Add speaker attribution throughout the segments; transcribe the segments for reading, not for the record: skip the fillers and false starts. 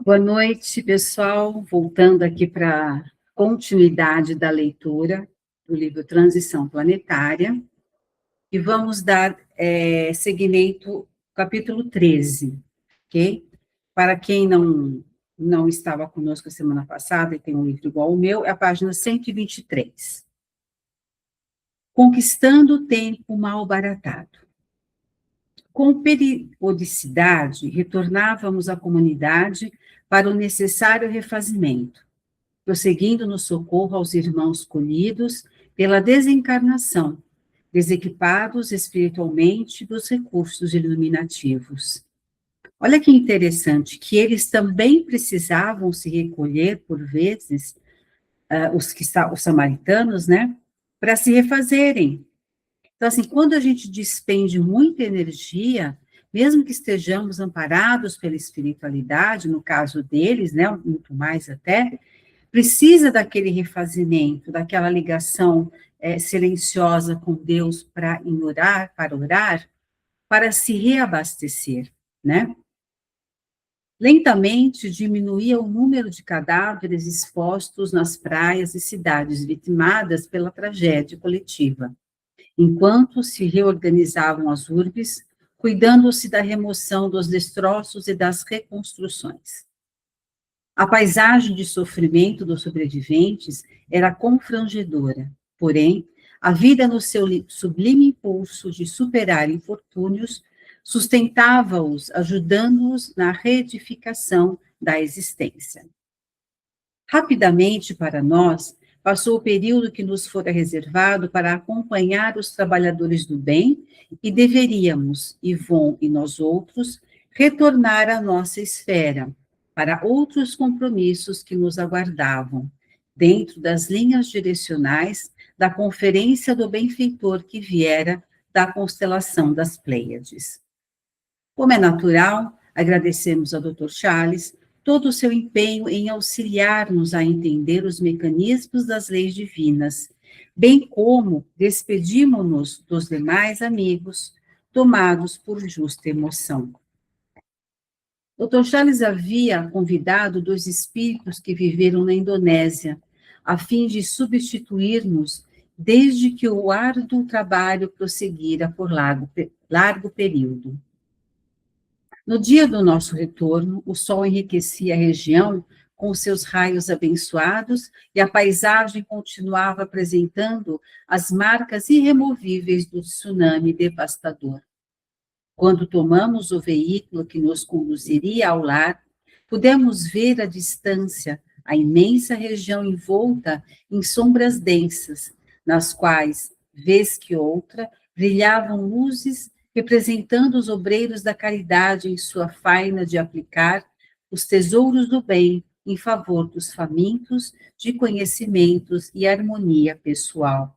Speaker 1: Boa noite, pessoal. Voltando aqui para a continuidade da leitura do livro Transição Planetária, e vamos dar seguimento ao capítulo 13, ok? Para quem não estava conosco a semana passada e tem um livro igual ao meu, é a página 123. Conquistando o tempo mal baratado. Com periodicidade, retornávamos à comunidade para o necessário refazimento, prosseguindo no socorro aos irmãos colhidos pela desencarnação, desequipados espiritualmente dos recursos iluminativos. Olha que interessante, que eles também precisavam se recolher, por vezes, os samaritanos, né, para se refazerem. Então, assim, quando a gente despende muita energia, mesmo que estejamos amparados pela espiritualidade, no caso deles, né, muito mais até, precisa daquele refazimento, daquela ligação silenciosa com Deus para orar, para se reabastecer, né? Lentamente diminuía o número de cadáveres expostos nas praias e cidades vitimadas pela tragédia coletiva, enquanto se reorganizavam as urbes, cuidando-se da remoção dos destroços e das reconstruções. A paisagem de sofrimento dos sobreviventes era confrangedora, porém, a vida no seu sublime impulso de superar infortúnios sustentava-os, ajudando-os na reedificação da existência. Rapidamente, para nós, passou o período que nos fora reservado para acompanhar os trabalhadores do bem e deveríamos, Ivon e nós outros, retornar à nossa esfera, para outros compromissos que nos aguardavam, dentro das linhas direcionais da conferência do benfeitor que viera da constelação das Pleiades. Como é natural, agradecemos ao Dr. Charles todo o seu empenho em auxiliar-nos a entender os mecanismos das leis divinas, bem como despedimos-nos dos demais amigos, tomados por justa emoção. Dr. Charles havia convidado 2 espíritos que viveram na Indonésia, a fim de substituir-nos desde que o árduo trabalho prosseguira por largo período. No dia do nosso retorno, o sol enriquecia a região com seus raios abençoados e a paisagem continuava apresentando as marcas irremovíveis do tsunami devastador. Quando tomamos o veículo que nos conduziria ao lar, pudemos ver à distância a imensa região envolta em sombras densas, nas quais, vez que outra, brilhavam luzes representando os obreiros da caridade em sua faina de aplicar os tesouros do bem em favor dos famintos de conhecimentos e harmonia pessoal.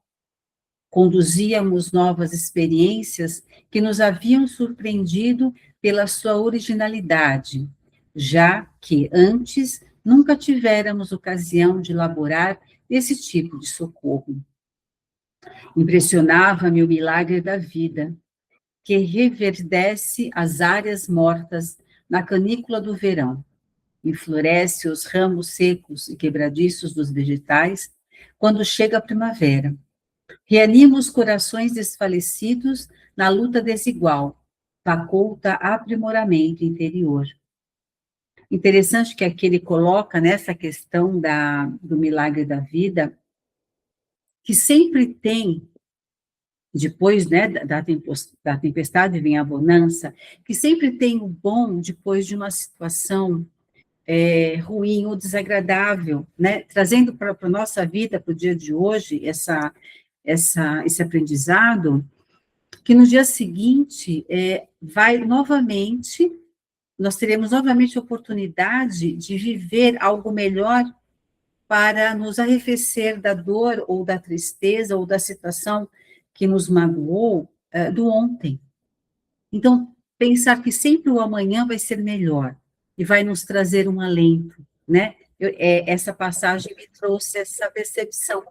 Speaker 1: Conduzíamos novas experiências que nos haviam surpreendido pela sua originalidade, já que antes nunca tivéramos ocasião de elaborar esse tipo de socorro. Impressionava-me o milagre da vida, que reverdece as áreas mortas na canícula do verão, enfloresce os ramos secos e quebradiços dos vegetais quando chega a primavera. Reanima os corações desfalecidos na luta desigual, faculta aprimoramento interior. Interessante que aqui ele coloca nessa questão do milagre da vida, que sempre tem, depois, né, da tempestade vem a bonança, que sempre tem o bom depois de uma situação ruim ou desagradável, né, trazendo para a nossa vida, para o dia de hoje, esse aprendizado, que no dia seguinte nós teremos novamente a oportunidade de viver algo melhor para nos arrefecer da dor ou da tristeza ou da situação que nos magoou do ontem. Então, pensar que sempre o amanhã vai ser melhor e vai nos trazer um alento, né? Essa passagem me trouxe essa percepção.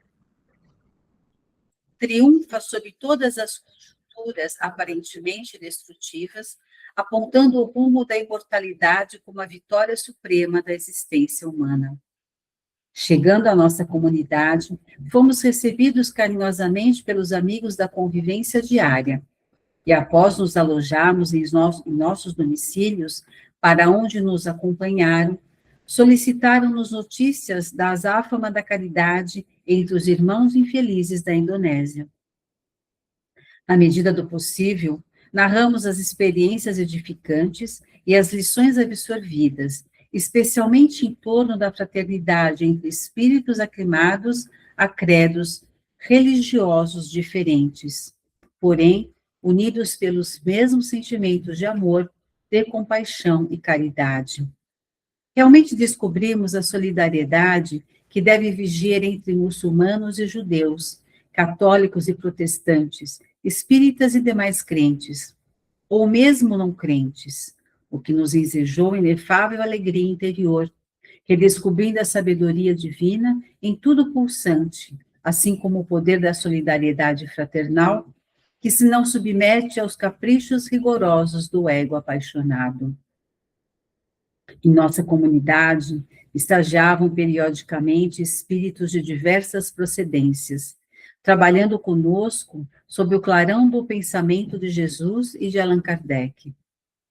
Speaker 1: Triunfa sobre todas as conjunturas aparentemente destrutivas apontando o rumo da imortalidade como a vitória suprema da existência humana. Chegando à nossa comunidade, fomos recebidos carinhosamente pelos amigos da convivência diária, e após nos alojarmos em nossos domicílios, para onde nos acompanharam, solicitaram-nos notícias da azáfama da caridade entre os irmãos infelizes da Indonésia. Na medida do possível, narramos as experiências edificantes e as lições absorvidas, especialmente em torno da fraternidade entre espíritos aclimados a credos religiosos diferentes, porém unidos pelos mesmos sentimentos de amor, de compaixão e caridade. Realmente descobrimos a solidariedade que deve vigiar entre muçulmanos e judeus, católicos e protestantes, espíritas e demais crentes, ou mesmo não crentes, o que nos ensejou inefável alegria interior, redescobrindo a sabedoria divina em tudo pulsante, assim como o poder da solidariedade fraternal, que se não submete aos caprichos rigorosos do ego apaixonado. Em nossa comunidade, estagiavam periodicamente espíritos de diversas procedências, trabalhando conosco sob o clarão do pensamento de Jesus e de Allan Kardec,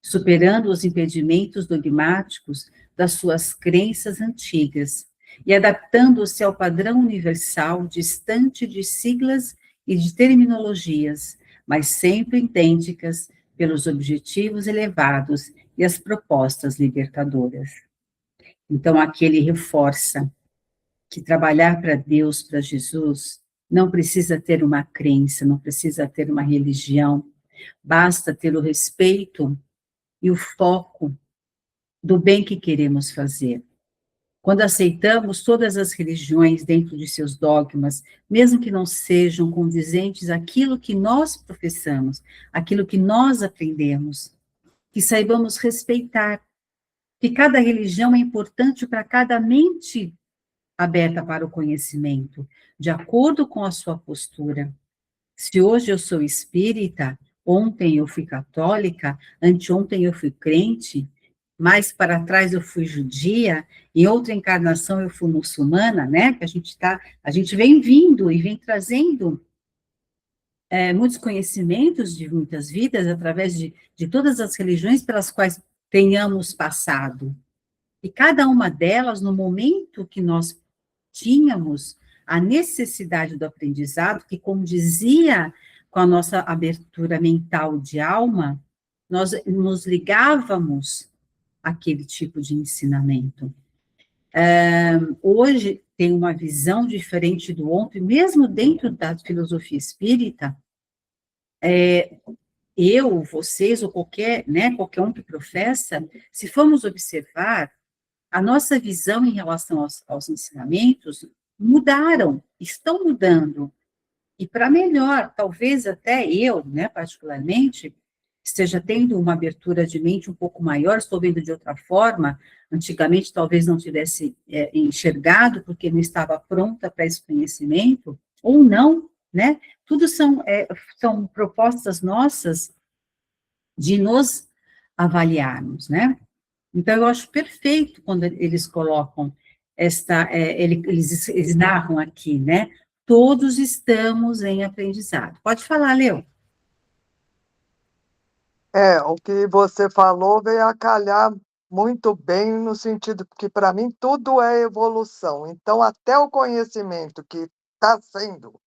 Speaker 1: superando os impedimentos dogmáticos das suas crenças antigas e adaptando-se ao padrão universal distante de siglas e de terminologias, mas sempre idênticas pelos objetivos elevados e as propostas libertadoras. Então, aqui ele reforça que trabalhar para Deus, para Jesus, não precisa ter uma crença, não precisa ter uma religião, basta ter o respeito e o foco do bem que queremos fazer. Quando aceitamos todas as religiões dentro de seus dogmas, mesmo que não sejam condizentes àquilo que nós professamos, aquilo que nós aprendemos, que saibamos respeitar, que cada religião é importante para cada mente aberta para o conhecimento, de acordo com a sua postura. Se hoje eu sou espírita, ontem eu fui católica, anteontem eu fui crente, mais para trás eu fui judia, em outra encarnação eu fui muçulmana, né? Que a gente vem vindo e vem trazendo muitos conhecimentos de muitas vidas através de todas as religiões pelas quais tenhamos passado. E cada uma delas, no momento que nós tínhamos a necessidade do aprendizado, que condizia com a nossa abertura mental de alma, nós nos ligávamos àquele tipo de ensinamento. Hoje tem uma visão diferente do ontem, mesmo dentro da filosofia espírita, eu, vocês, ou qualquer um que professa, se formos observar, a nossa visão em relação aos ensinamentos mudaram, estão mudando, e para melhor, talvez até eu, particularmente, esteja tendo uma abertura de mente um pouco maior, estou vendo de outra forma, antigamente talvez não tivesse enxergado, porque não estava pronta para esse conhecimento, ou não, né? Tudo são propostas nossas de nos avaliarmos, né? Então, eu acho perfeito quando eles colocam eles narram aqui, né? Todos estamos em aprendizado. Pode falar, Leo.
Speaker 2: O que você falou veio a calhar muito bem no sentido que, para mim, tudo é evolução. Então, até o conhecimento que está sendo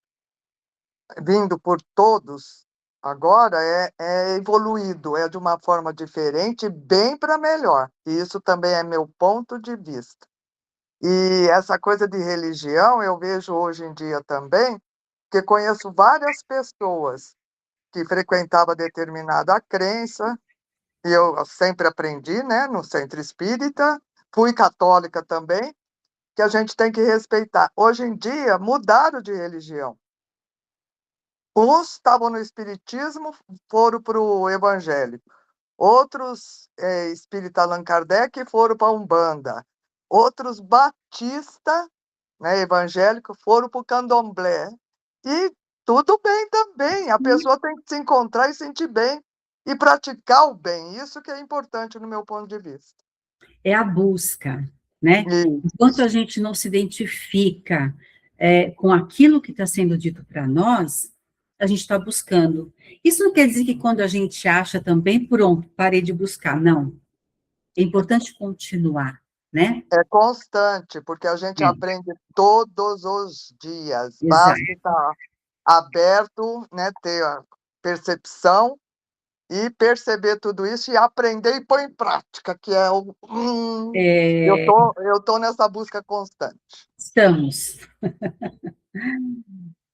Speaker 2: vindo por todos agora é evoluído, é de uma forma diferente, bem para melhor. E isso também é meu ponto de vista. E essa coisa de religião eu vejo hoje em dia também, que conheço várias pessoas que frequentavam determinada crença, e eu sempre aprendi, né, no centro espírita, fui católica também, que a gente tem que respeitar. Hoje em dia, mudaram de religião. Uns estavam no espiritismo, foram para o evangélico. Outros, espírita Allan Kardec, foram para a Umbanda. Outros batista, né, evangélico, foram para o candomblé. E tudo bem também, a pessoa tem que se encontrar e sentir bem. e praticar o bem, isso que é importante no meu ponto de vista.
Speaker 1: É a busca, né? Enquanto
Speaker 2: Isso.
Speaker 1: a gente não se identifica com aquilo que está sendo dito para nós, a gente está buscando. Isso não quer dizer que quando a gente acha também, pronto, parei de buscar. Não. É importante continuar, né?
Speaker 2: É constante, porque a gente
Speaker 1: É,
Speaker 2: aprende todos os dias,
Speaker 1: exato.
Speaker 2: basta estar aberto, né, ter a percepção e perceber tudo isso e aprender e pôr em prática, que é o
Speaker 1: É,
Speaker 2: eu tô nessa busca constante.
Speaker 1: estamos.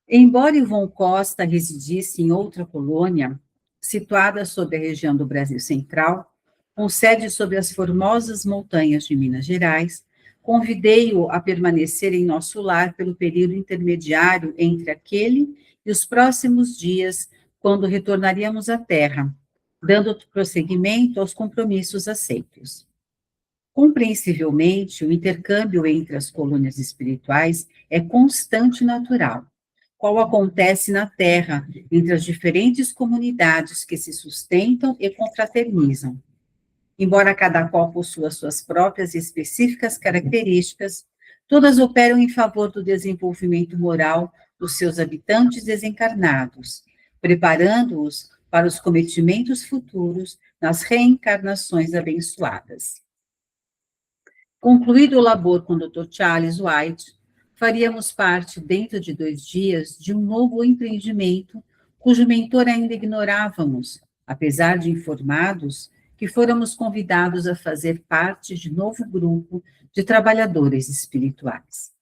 Speaker 1: Embora Ivon Costa residisse em outra colônia, situada sobre a região do Brasil Central, com sede sobre as formosas montanhas de Minas Gerais, convidei-o a permanecer em nosso lar pelo período intermediário entre aquele e os próximos dias, quando retornaríamos à Terra, dando prosseguimento aos compromissos aceitos. Compreensivelmente, o intercâmbio entre as colônias espirituais é constante e natural, qual acontece na Terra, entre as diferentes comunidades que se sustentam e confraternizam. Embora cada qual possua suas próprias e específicas características, todas operam em favor do desenvolvimento moral dos seus habitantes desencarnados, preparando-os para os cometimentos futuros nas reencarnações abençoadas. Concluído o labor com o Dr. Charles White, faríamos parte, dentro de 2 dias, de um novo empreendimento, cujo mentor ainda ignorávamos, apesar de informados que fôramos convidados a fazer parte de novo grupo de trabalhadores espirituais.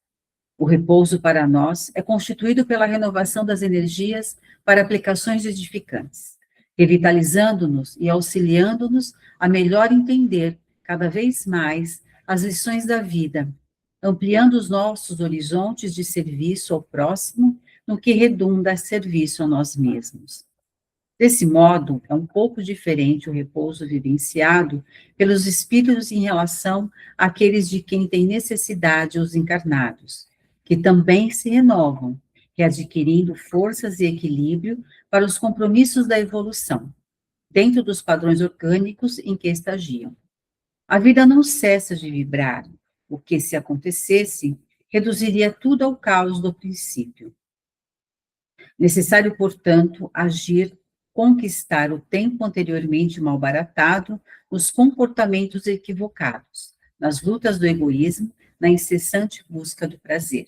Speaker 1: O repouso para nós é constituído pela renovação das energias para aplicações edificantes, revitalizando-nos e auxiliando-nos a melhor entender, cada vez mais, as lições da vida, ampliando os nossos horizontes de serviço ao próximo, no que redunda a serviço a nós mesmos. Desse modo, é um pouco diferente o repouso vivenciado pelos espíritos em relação àqueles de quem têm necessidade os encarnados, que também se renovam, readquirindo forças e equilíbrio para os compromissos da evolução, dentro dos padrões orgânicos em que estagiam. A vida não cessa de vibrar, o que, se acontecesse, reduziria tudo ao caos do princípio. Necessário, portanto, agir, conquistar o tempo anteriormente malbaratado nos comportamentos equivocados, nas lutas do egoísmo, na incessante busca do prazer.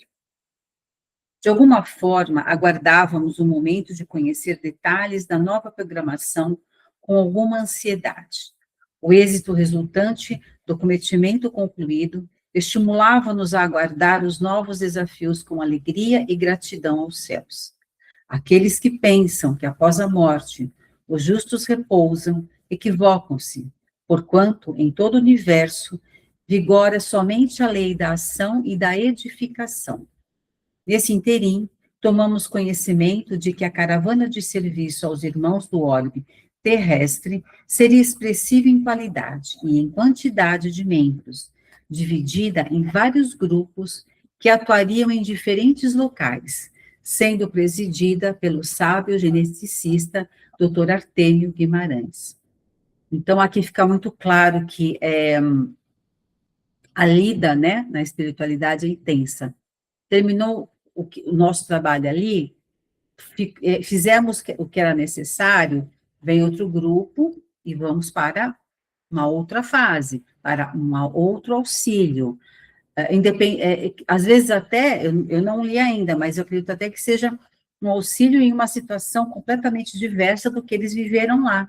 Speaker 1: De alguma forma, aguardávamos o momento de conhecer detalhes da nova programação com alguma ansiedade. O êxito resultante do cometimento concluído estimulava-nos a aguardar os novos desafios com alegria e gratidão aos céus. Aqueles que pensam que após a morte os justos repousam, equivocam-se, porquanto em todo o universo vigora somente a lei da ação e da edificação. Nesse interim, tomamos conhecimento de que a caravana de serviço aos irmãos do orbe terrestre seria expressiva em qualidade e em quantidade de membros, dividida em vários grupos que atuariam em diferentes locais, sendo presidida pelo sábio geneticista Dr. Artêmio Guimarães. Então, aqui fica muito claro que a lida, né, na espiritualidade é intensa. Terminou o nosso trabalho ali, fizemos o que era necessário, vem outro grupo e vamos para uma outra fase, para um outro auxílio. Às vezes até, eu não li ainda, mas eu acredito até que seja um auxílio em uma situação completamente diversa do que eles viveram lá,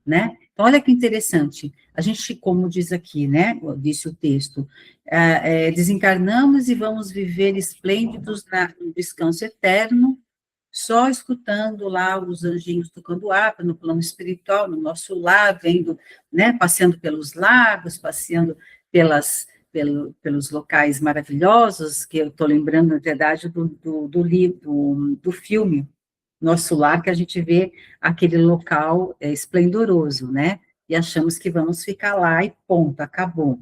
Speaker 1: né? Então, olha que interessante, a gente, como diz aqui, né, disse o texto, desencarnamos e vamos viver esplêndidos no descanso eterno, só escutando lá os anjinhos tocando harpa no plano espiritual, no nosso lar, vendo, né, passeando pelos lagos, passeando pelos locais maravilhosos, que eu estou lembrando, na verdade, do filme Nosso Lar, que a gente vê aquele local esplendoroso, né? E achamos que vamos ficar lá e ponto, acabou.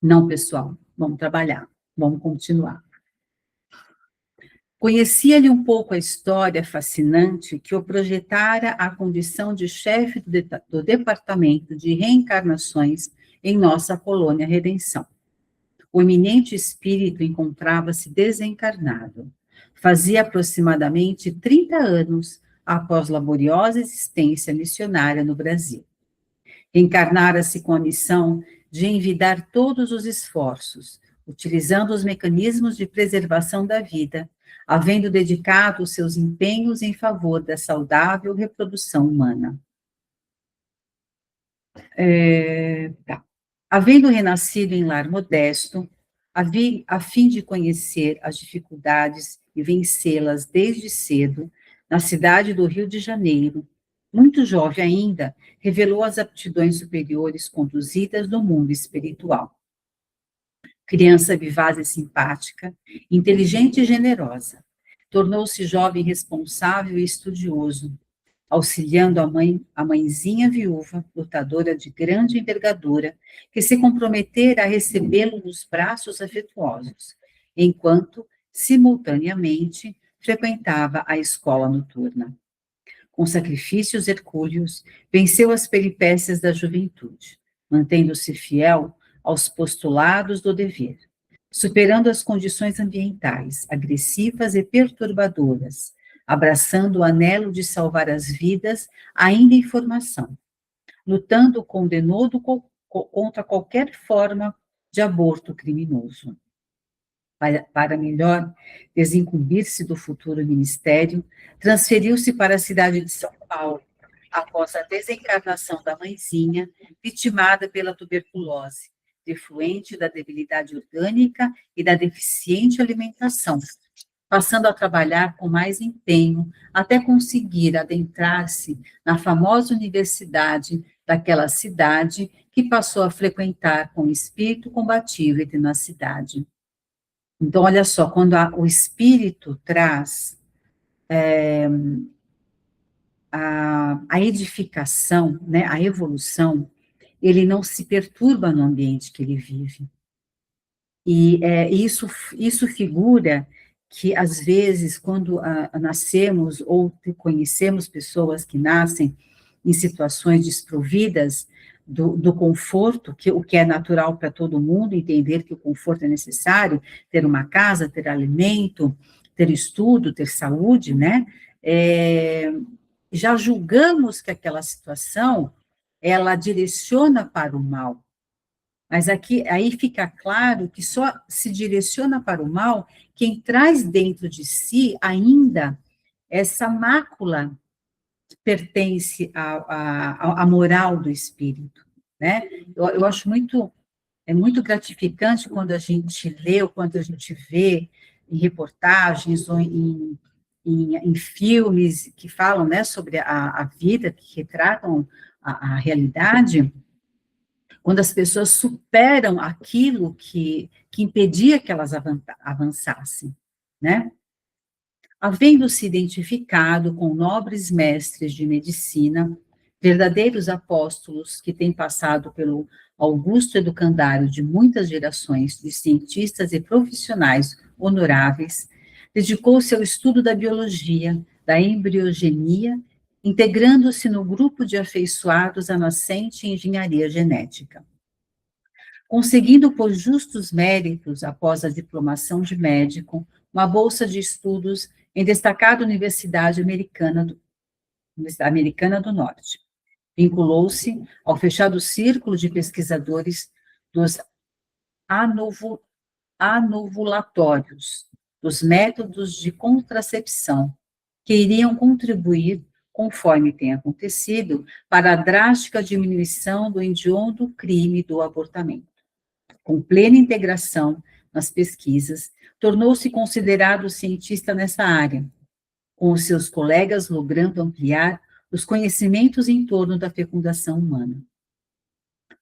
Speaker 1: Não, pessoal, vamos trabalhar, vamos continuar. Conhecia-lhe um pouco a história fascinante que o projetara à condição de chefe do departamento de reencarnações em nossa colônia Redenção. O eminente espírito encontrava-se desencarnado. Fazia aproximadamente 30 anos após laboriosa existência missionária no Brasil. Encarnara-se com a missão de envidar todos os esforços, utilizando os mecanismos de preservação da vida, havendo dedicado os seus empenhos em favor da saudável reprodução humana. Havendo renascido em lar modesto, a fim de conhecer as dificuldades e vencê-las desde cedo, na cidade do Rio de Janeiro, muito jovem ainda, revelou as aptidões superiores conduzidas do mundo espiritual. Criança vivaz e simpática, inteligente e generosa, tornou-se jovem responsável e estudioso, auxiliando a mãezinha viúva, lutadora de grande envergadura, que se comprometera a recebê-lo nos braços afetuosos, enquanto, simultaneamente, frequentava a escola noturna. Com sacrifícios hercúleos, venceu as peripécias da juventude, mantendo-se fiel aos postulados do dever, superando as condições ambientais agressivas e perturbadoras, abraçando o anelo de salvar as vidas ainda em formação, lutando com denodo contra qualquer forma de aborto criminoso. Para melhor desincumbir-se do futuro ministério, transferiu-se para a cidade de São Paulo, após a desencarnação da mãezinha, vitimada pela tuberculose, defluente da debilidade orgânica e da deficiente alimentação, passando a trabalhar com mais empenho até conseguir adentrar-se na famosa universidade daquela cidade que passou a frequentar com espírito combativo e tenacidade. Então, olha só, quando o espírito traz a edificação, né, a evolução, ele não se perturba no ambiente que ele vive. E isso figura que, às vezes, quando nascemos ou conhecemos pessoas que nascem em situações desprovidas do conforto, o que é natural para todo mundo, entender que o conforto é necessário, ter uma casa, ter alimento, ter estudo, ter saúde, né? Já julgamos que aquela situação, ela direciona para o mal. Mas aí fica claro que só se direciona para o mal quem traz dentro de si ainda essa mácula que pertence à moral do espírito, né? Eu acho muito gratificante quando a gente lê ou quando a gente vê em reportagens ou em filmes que falam, né, sobre a vida, que retratam a realidade, quando as pessoas superam aquilo que impedia que elas avançassem, né? Havendo se identificado com nobres mestres de medicina, verdadeiros apóstolos que têm passado pelo augusto educandário de muitas gerações de cientistas e profissionais honoráveis, dedicou-se ao estudo da biologia, da embriogenia, integrando-se no grupo de afeiçoados à nascente engenharia genética. Conseguindo por justos méritos, após a diplomação de médico, uma bolsa de estudos em destacada Universidade Americana do Norte. Vinculou-se ao fechado círculo de pesquisadores dos anovulatórios, dos métodos de contracepção, que iriam contribuir, conforme tem acontecido, para a drástica diminuição do hediondo crime do abortamento. Com plena integração nas pesquisas, tornou-se considerado cientista nessa área, com os seus colegas logrando ampliar os conhecimentos em torno da fecundação humana.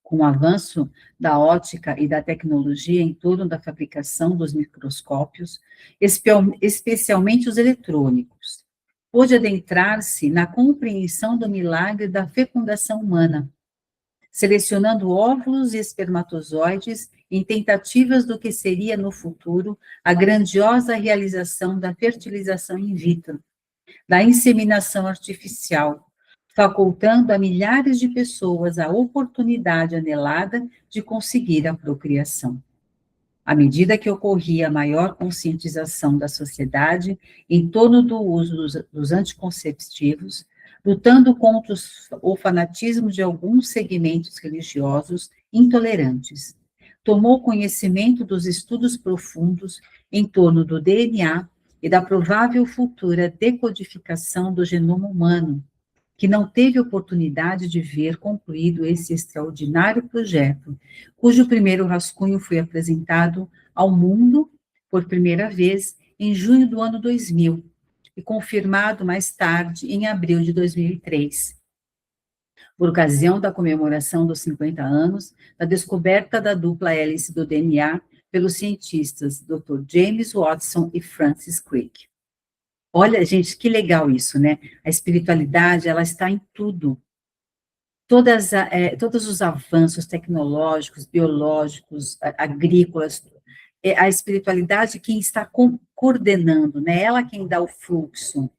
Speaker 1: Com o avanço da ótica e da tecnologia em torno da fabricação dos microscópios, especialmente os eletrônicos, pôde adentrar-se na compreensão do milagre da fecundação humana, selecionando óvulos e espermatozoides em tentativas do que seria no futuro a grandiosa realização da fertilização in vitro, da inseminação artificial, facultando a milhares de pessoas a oportunidade anelada de conseguir a procriação. À medida que ocorria a maior conscientização da sociedade em torno do uso dos anticonceptivos, lutando contra o fanatismo de alguns segmentos religiosos intolerantes, tomou conhecimento dos estudos profundos em torno do DNA e da provável futura decodificação do genoma humano, que não teve oportunidade de ver concluído esse extraordinário projeto, cujo primeiro rascunho foi apresentado ao mundo por primeira vez em junho do ano 2000 e confirmado mais tarde em abril de 2003, por ocasião da comemoração dos 50 anos da descoberta da dupla hélice do DNA pelos cientistas Dr. James Watson e Francis Crick. Olha, gente, que legal isso, né? A espiritualidade, ela está em tudo. Todos os avanços tecnológicos, biológicos, agrícolas, a espiritualidade quem está coordenando, né? Ela quem dá o fluxo.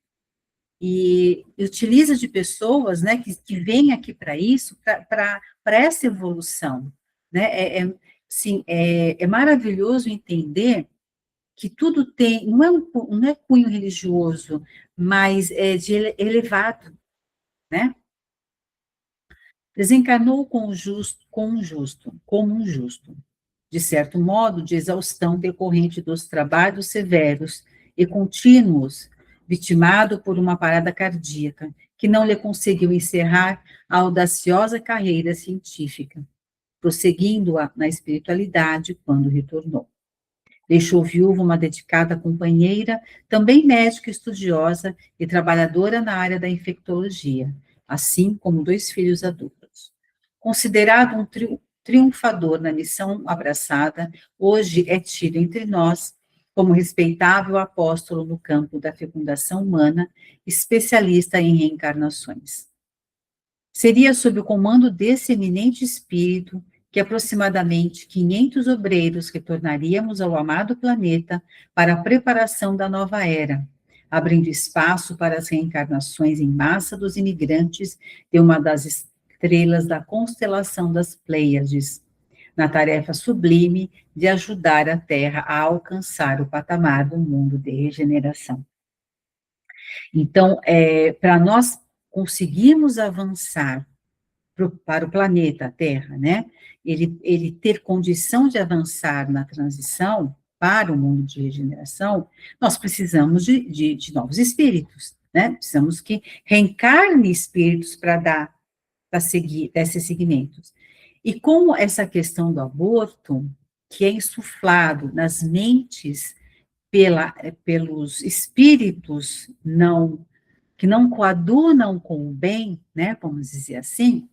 Speaker 1: E utiliza de pessoas, né, que vêm aqui para isso, para essa evolução, né? Sim, é maravilhoso entender que tudo tem, não é cunho religioso, mas é de elevado, né? Desencarnou como um justo, de certo modo, de exaustão decorrente dos trabalhos severos e contínuos, vitimado por uma parada cardíaca, que não lhe conseguiu encerrar a audaciosa carreira científica, prosseguindo-a na espiritualidade quando retornou. Deixou viúva uma dedicada companheira, também médica estudiosa e trabalhadora na área da infectologia, assim como 2 filhos adultos. Considerado um triunfador na missão abraçada, hoje é tido entre nós como respeitável apóstolo no campo da fecundação humana, especialista em reencarnações. Seria sob o comando desse eminente espírito que aproximadamente 500 obreiros retornaríamos ao amado planeta para a preparação da nova era, abrindo espaço para as reencarnações em massa dos imigrantes de uma das estrelas da constelação das Pleiades, na tarefa sublime de ajudar a Terra a alcançar o patamar do mundo de regeneração. Então, para nós conseguirmos avançar para o planeta Terra, né? Ele ter condição de avançar na transição para o mundo de regeneração, nós precisamos de novos espíritos, né? Precisamos que reencarne espíritos para seguir esses segmentos. E com essa questão do aborto, que é insuflado nas mentes pelos espíritos que não coadunam com o bem, né? Vamos dizer assim,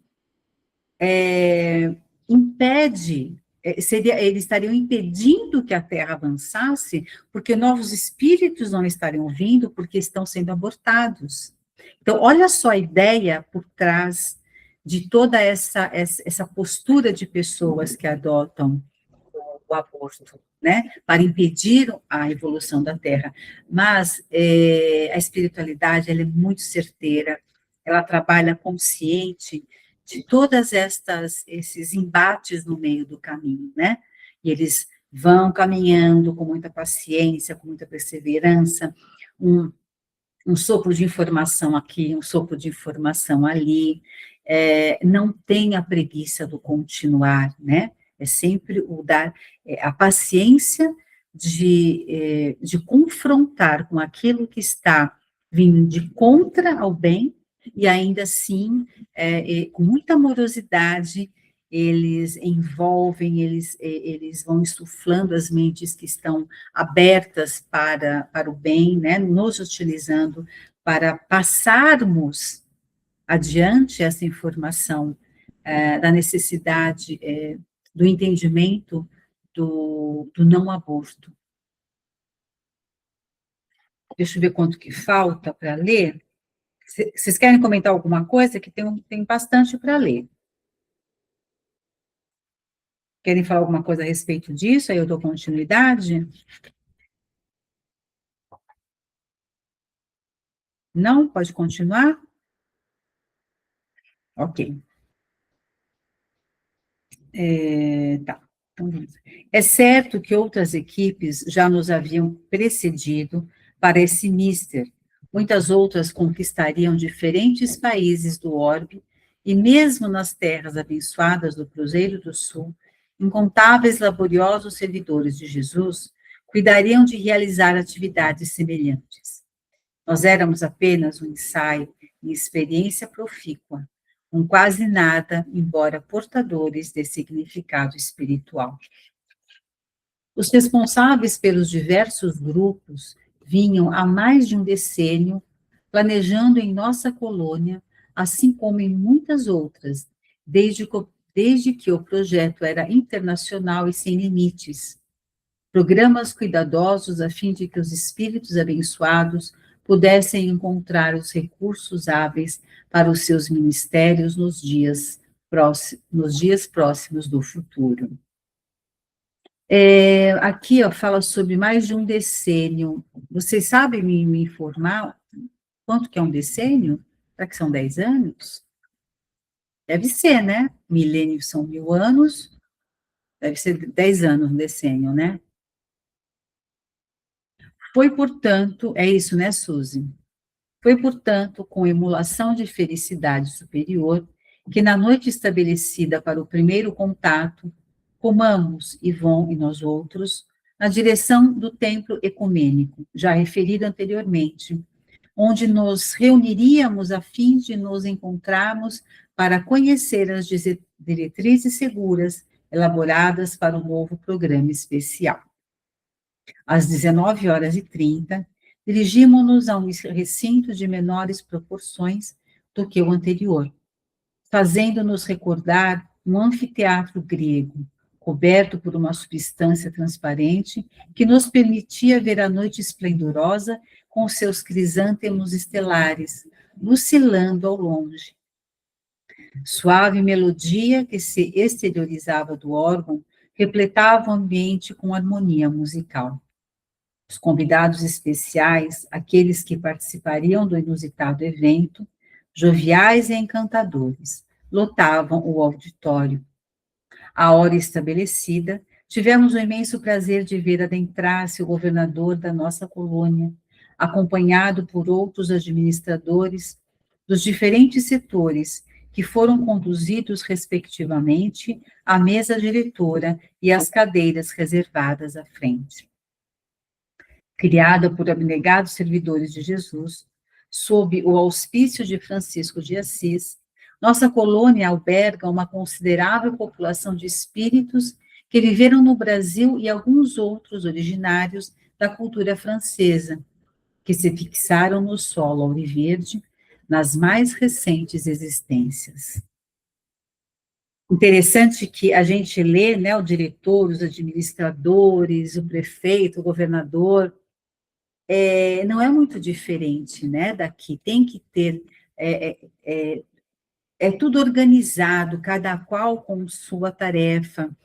Speaker 1: impede, eles estariam impedindo que a Terra avançasse, porque novos espíritos não estariam vindo, porque estão sendo abortados. Então, olha só a ideia por trás de toda essa postura de pessoas que adotam o aborto, né, para impedir a evolução da Terra. Mas a espiritualidade, ela é muito certeira, ela trabalha consciente de todas esses embates no meio do caminho, né? E eles vão caminhando com muita paciência, com muita perseverança, um sopro de informação aqui, um sopro de informação ali, não tem a preguiça do continuar, né? É sempre o dar a paciência de confrontar com aquilo que está vindo de contra ao bem, e ainda assim, com muita amorosidade, eles envolvem, eles vão insuflando as mentes que estão abertas para o bem, né, nos utilizando para passarmos adiante essa informação da necessidade do entendimento do não aborto. Deixa eu ver quanto que falta para ler. Vocês querem comentar alguma coisa? Que tem bastante para ler. Querem falar alguma coisa a respeito disso? Aí eu dou continuidade? Não? Pode continuar? Ok. Tá. Então, vamos. É certo que outras equipes já nos haviam precedido para esse mister. Muitas outras conquistariam diferentes países do orbe, e mesmo nas terras abençoadas do Cruzeiro do Sul, incontáveis laboriosos servidores de Jesus cuidariam de realizar atividades semelhantes. Nós éramos apenas um ensaio e experiência profícua, um quase nada, embora portadores de significado espiritual. Os responsáveis pelos diversos grupos vinham há mais de um decênio planejando em nossa colônia, assim como em muitas outras, desde que o projeto era internacional e sem limites. Programas cuidadosos a fim de que os espíritos abençoados pudessem encontrar os recursos hábeis para os seus ministérios nos dias próximos do futuro. Aqui, ó, fala sobre mais de um decênio. Vocês sabem me informar quanto que é um decênio? Será que são 10 anos? Deve ser, né? Milênios são 1000 anos, deve ser 10 anos um decênio, né? Foi, portanto, é isso, né, Suzy? Foi, portanto, com emulação de felicidade superior, que na noite estabelecida para o primeiro contato, rumamos, Ivon e nós outros, na direção do templo ecumênico, já referido anteriormente, onde nos reuniríamos a fim de nos encontrarmos para conhecer as diretrizes seguras elaboradas para o novo programa especial. Às 19h30, dirigimos-nos a um recinto de menores proporções do que o anterior, fazendo-nos recordar um anfiteatro grego, coberto por uma substância transparente que nos permitia ver a noite esplendorosa com seus crisântemos estelares, lucilando ao longe. Suave melodia que se exteriorizava do órgão repletava o ambiente com harmonia musical. Os convidados especiais, aqueles que participariam do inusitado evento, joviais e encantadores, lotavam o auditório. À hora estabelecida, tivemos o imenso prazer de ver adentrar-se o governador da nossa colônia, acompanhado por outros administradores dos diferentes setores, que foram conduzidos, respectivamente, à mesa diretora e às cadeiras reservadas à frente. Criada por abnegados servidores de Jesus, sob o auspício de Francisco de Assis, nossa colônia alberga uma considerável população de espíritos que viveram no Brasil e alguns outros originários da cultura francesa, que se fixaram no solo auriverde nas mais recentes existências. Interessante que a gente lê, né, o diretor, os administradores, o prefeito, o governador, não é muito diferente, né, daqui. Tem que ter, tudo organizado, cada qual com sua tarefa.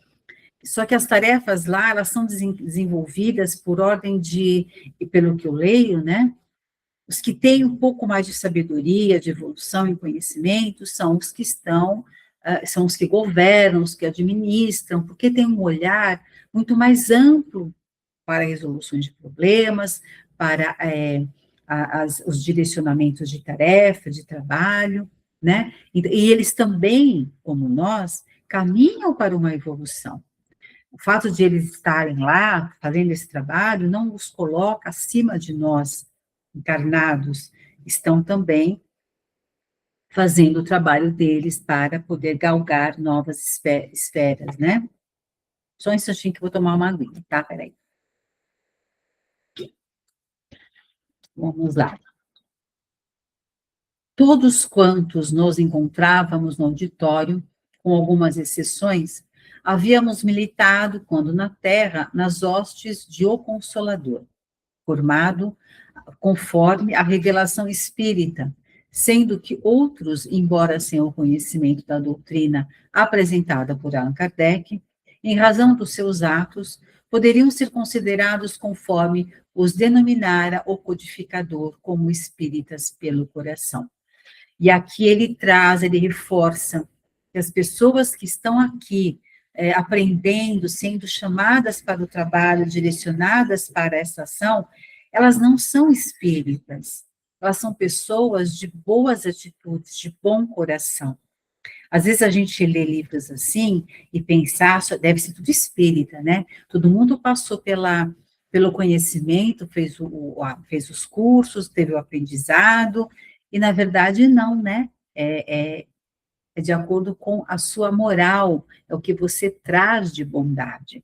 Speaker 1: Só que as tarefas lá, elas são desenvolvidas por ordem de, e pelo que eu leio, né, os que têm um pouco mais de sabedoria, de evolução em conhecimento, são os que estão, são os que governam, os que administram, porque tem um olhar muito mais amplo para resoluções de problemas, para os direcionamentos de tarefa, de trabalho, né? E eles também, como nós, caminham para uma evolução. O fato de eles estarem lá, fazendo esse trabalho, não os coloca acima de nós, encarnados, estão também fazendo o trabalho deles para poder galgar novas esferas, né? Só um instantinho que eu vou tomar uma aguinha, tá? Peraí. Vamos lá. Todos quantos nos encontrávamos no auditório, com algumas exceções, havíamos militado, quando na Terra, nas hostes de O Consolador, formado conforme a revelação espírita, sendo que outros, embora sem o conhecimento da doutrina apresentada por Allan Kardec, em razão dos seus atos, poderiam ser considerados conforme os denominara o codificador como espíritas pelo coração. E aqui ele traz, ele reforça que as pessoas que estão aqui aprendendo, sendo chamadas para o trabalho, direcionadas para essa ação, elas não são espíritas, elas são pessoas de boas atitudes, de bom coração. Às vezes a gente lê livros assim e pensar, deve ser tudo espírita, né? Todo mundo passou pelo conhecimento, fez os cursos, teve o aprendizado, e na verdade não, né? É de acordo com a sua moral, é o que você traz de bondade.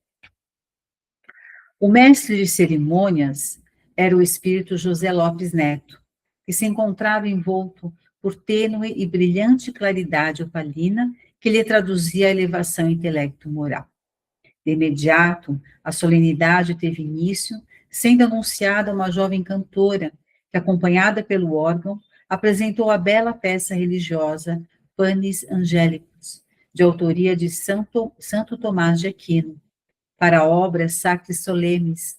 Speaker 1: O mestre de cerimônias era o espírito José Lopes Neto, que se encontrava envolto por tênue e brilhante claridade opalina que lhe traduzia a elevação intelecto-moral. De imediato, a solenidade teve início, sendo anunciada uma jovem cantora, que, acompanhada pelo órgão, apresentou a bela peça religiosa Panis Angelicus, de autoria de Santo Tomás de Aquino, para a obra Sacris Solemnis,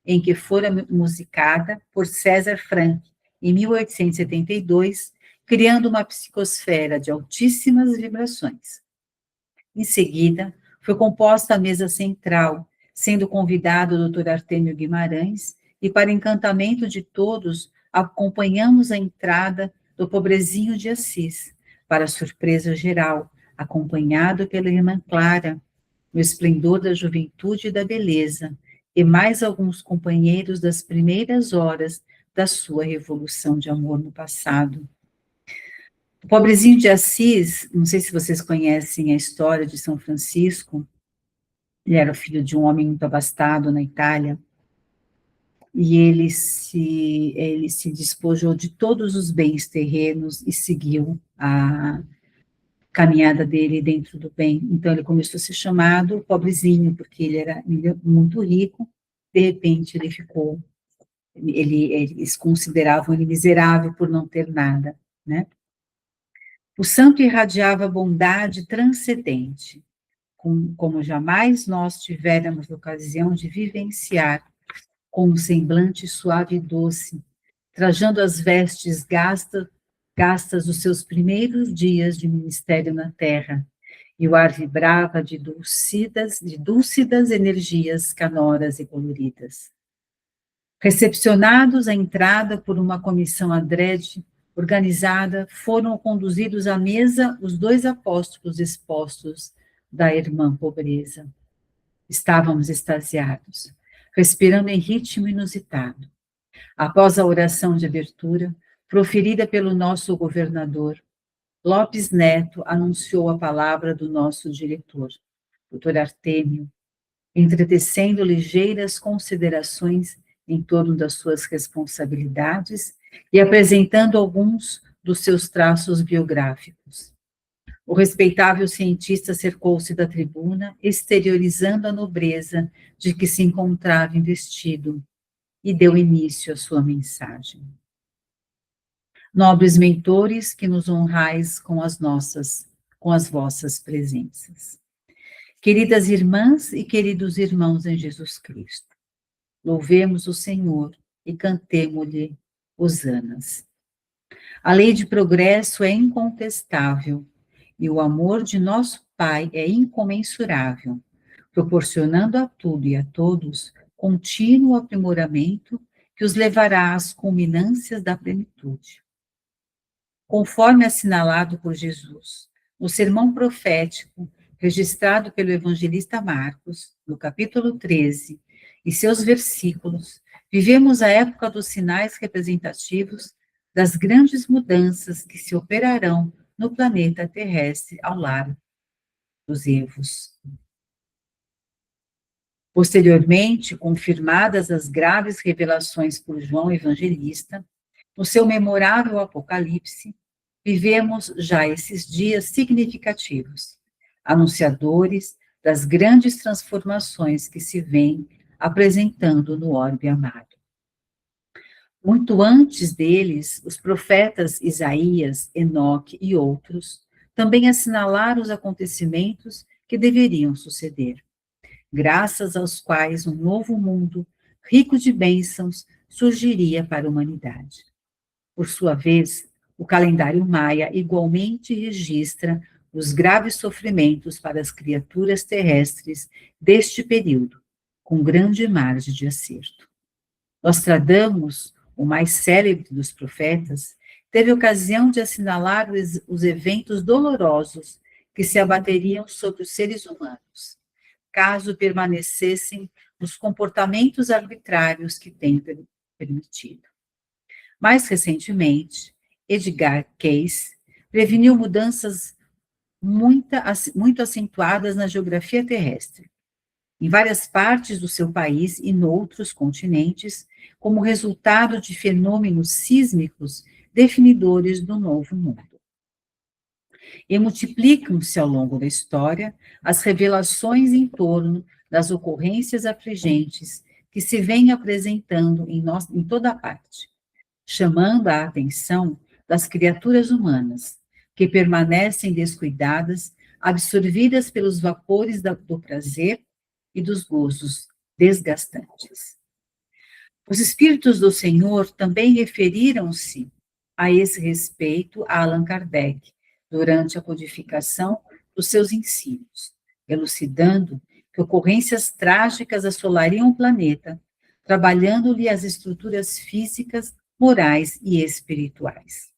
Speaker 1: em que fora musicada por César Franck, em 1872, criando uma psicosfera de altíssimas vibrações. Em seguida, foi composta a mesa central, sendo convidado o Dr. Artêmio Guimarães, e para encantamento de todos, acompanhamos a entrada do pobrezinho de Assis, para surpresa geral, acompanhado pela irmã Clara, no esplendor da juventude e da beleza, e mais alguns companheiros das primeiras horas da sua revolução de amor no passado. O pobrezinho de Assis, não sei se vocês conhecem a história de São Francisco, ele era o filho de um homem muito abastado na Itália, e ele se despojou de todos os bens terrenos e seguiu a caminhada dele dentro do bem. Então, ele começou a ser chamado pobrezinho, porque ele era muito rico, de repente ele ficou, eles consideravam ele miserável por não ter nada, né? O santo irradiava bondade transcendente, como jamais nós tivéramos ocasião de vivenciar, com um semblante suave e doce, trajando as vestes gastas dos seus primeiros dias de ministério na terra, e o ar vibrava de dúlcidas energias canoras e coloridas. Recepcionados à entrada por uma comissão adrede, organizada, foram conduzidos à mesa os 2 apóstolos expostos da irmã pobreza. Estávamos extasiados, respirando em ritmo inusitado. Após a oração de abertura, proferida pelo nosso governador, Lopes Neto anunciou a palavra do nosso diretor, Dr. Artêmio, entretecendo ligeiras considerações em torno das suas responsabilidades e apresentando alguns dos seus traços biográficos. O respeitável cientista cercou-se da tribuna, exteriorizando a nobreza de que se encontrava investido, e deu início à sua mensagem. Nobres mentores, que nos honrais com as vossas presenças. Queridas irmãs e queridos irmãos em Jesus Cristo, louvemos o Senhor e cantemo-lhe hosanas. A lei de progresso é incontestável e o amor de nosso Pai é incomensurável, proporcionando a tudo e a todos contínuo aprimoramento que os levará às culminâncias da plenitude. Conforme assinalado por Jesus, no sermão profético registrado pelo evangelista Marcos, no capítulo 13, e seus versículos, vivemos a época dos sinais representativos das grandes mudanças que se operarão no planeta terrestre ao largo dos evos. Posteriormente, confirmadas as graves revelações por João Evangelista, no seu memorável Apocalipse, vivemos já esses dias significativos, anunciadores das grandes transformações que se vêm apresentando no orbe amado. Muito antes deles, os profetas Isaías, Enoque e outros também assinalaram os acontecimentos que deveriam suceder. graças aos quais um novo mundo, rico de bênçãos, surgiria para a humanidade. Por sua vez, o calendário maia igualmente registra os graves sofrimentos para as criaturas terrestres deste período, com grande margem de acerto. Nostradamus, o mais célebre dos profetas, teve ocasião de assinalar os eventos dolorosos que se abateriam sobre os seres humanos, caso permanecessem nos comportamentos arbitrários que têm permitido. Mais recentemente, Edgar Cayce preveniu mudanças muito acentuadas na geografia terrestre, em várias partes do seu país e noutros continentes, como resultado de fenômenos sísmicos definidores do novo mundo. E multiplicam-se ao longo da história as revelações em torno das ocorrências afligentes que se vêm apresentando em toda parte, chamando a atenção das criaturas humanas, que permanecem descuidadas, absorvidas pelos vapores do prazer e dos gozos desgastantes. Os Espíritos do Senhor também referiram-se a esse respeito a Allan Kardec, durante a codificação dos seus ensinos, elucidando que ocorrências trágicas assolariam o planeta, trabalhando-lhe as estruturas físicas, morais e espirituais.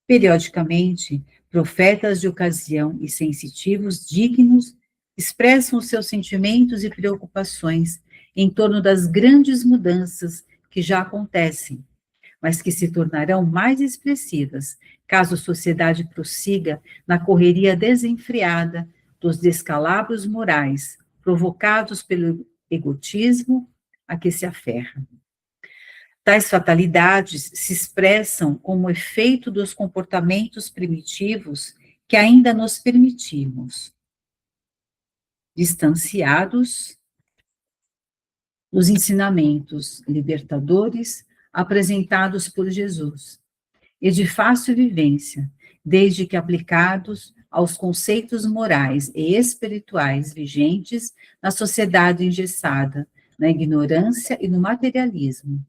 Speaker 1: Periodicamente, profetas de ocasião e sensitivos dignos expressam os seus sentimentos e preocupações em torno das grandes mudanças que já acontecem, mas que se tornarão mais expressivas caso a sociedade prossiga na correria desenfreada dos descalabros morais provocados pelo egotismo a que se aferra. Tais fatalidades se expressam como efeito dos comportamentos primitivos que ainda nos permitimos, distanciados dos ensinamentos libertadores apresentados por Jesus, e de fácil vivência, desde que aplicados aos conceitos morais e espirituais vigentes na sociedade engessada, na ignorância e no materialismo,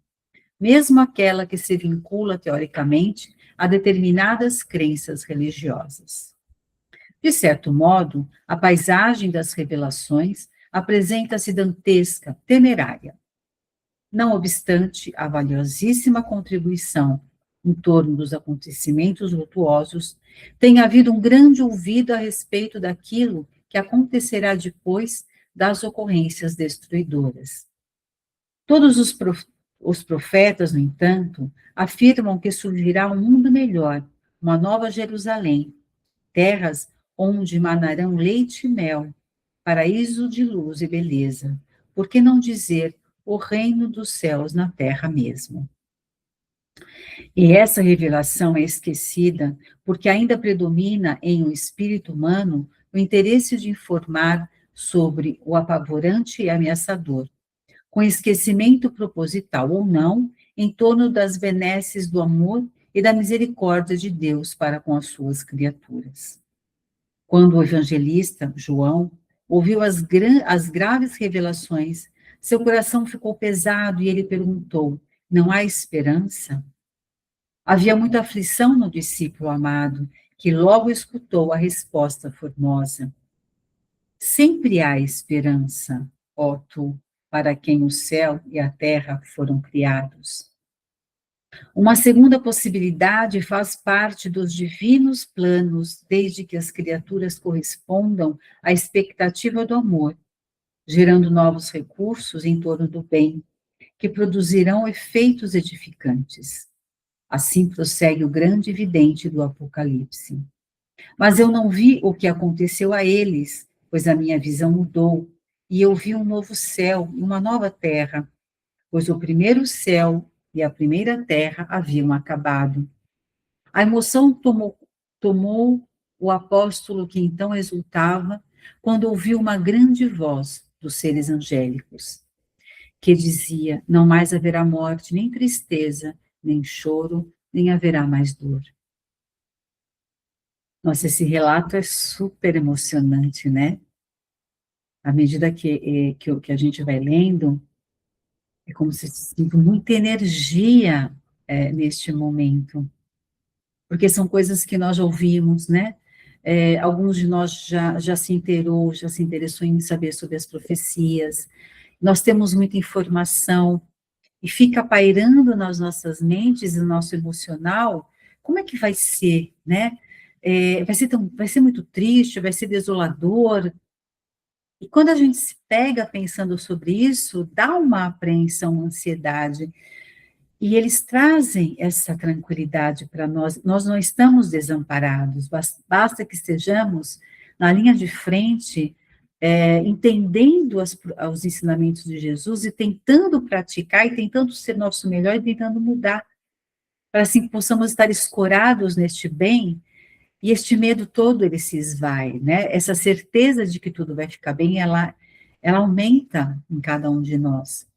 Speaker 1: mesmo aquela que se vincula teoricamente a determinadas crenças religiosas. De certo modo, a paisagem das revelações apresenta-se dantesca, temerária. Não obstante a valiosíssima contribuição em torno dos acontecimentos lutuosos, tem havido um grande ouvido a respeito daquilo que acontecerá depois das ocorrências destruidoras. Todos os profetas, no entanto, afirmam que surgirá um mundo melhor, uma nova Jerusalém, terras onde manarão leite e mel, paraíso de luz e beleza, por que não dizer o reino dos céus na terra mesmo? E essa revelação é esquecida porque ainda predomina em um espírito humano o interesse de informar sobre o apavorante e ameaçador, com esquecimento proposital ou não, em torno das benesses do amor e da misericórdia de Deus para com as suas criaturas. Quando o evangelista, João, ouviu as graves revelações, seu coração ficou pesado e ele perguntou: não há esperança? Havia muita aflição no discípulo amado, que logo escutou a resposta formosa: sempre há esperança, ó tu, para quem o céu e a terra foram criados. Uma segunda possibilidade faz parte dos divinos planos, desde que as criaturas correspondam à expectativa do amor, gerando novos recursos em torno do bem, que produzirão efeitos edificantes. Assim prossegue o grande vidente do Apocalipse. Mas eu não vi o que aconteceu a eles, pois a minha visão mudou, e eu vi um novo céu e uma nova terra, pois o primeiro céu e a primeira terra haviam acabado. A emoção tomou o apóstolo, que então exultava, quando ouviu uma grande voz dos seres angélicos, que dizia: não mais haverá morte, nem tristeza, nem choro, nem haverá mais dor. Nossa, esse relato é super emocionante, né? À medida que a gente vai lendo, é como se sinta muita energia neste momento, porque são coisas que nós já ouvimos, né? Alguns de nós já se inteirou, já se interessou em saber sobre as profecias, nós temos muita informação, e fica pairando nas nossas mentes e no nosso emocional, como é que vai ser, né? Vai ser muito triste, vai ser desolador. E quando a gente se pega pensando sobre isso, dá uma apreensão, uma ansiedade. E eles trazem essa tranquilidade para nós. Nós não estamos desamparados, basta que estejamos na linha de frente, entendendo os ensinamentos de Jesus e tentando praticar, e tentando ser nosso melhor, e tentando mudar, para assim que possamos estar escorados neste bem, e este medo todo ele se esvai, né? Essa certeza de que tudo vai ficar bem, ela aumenta em cada um de nós.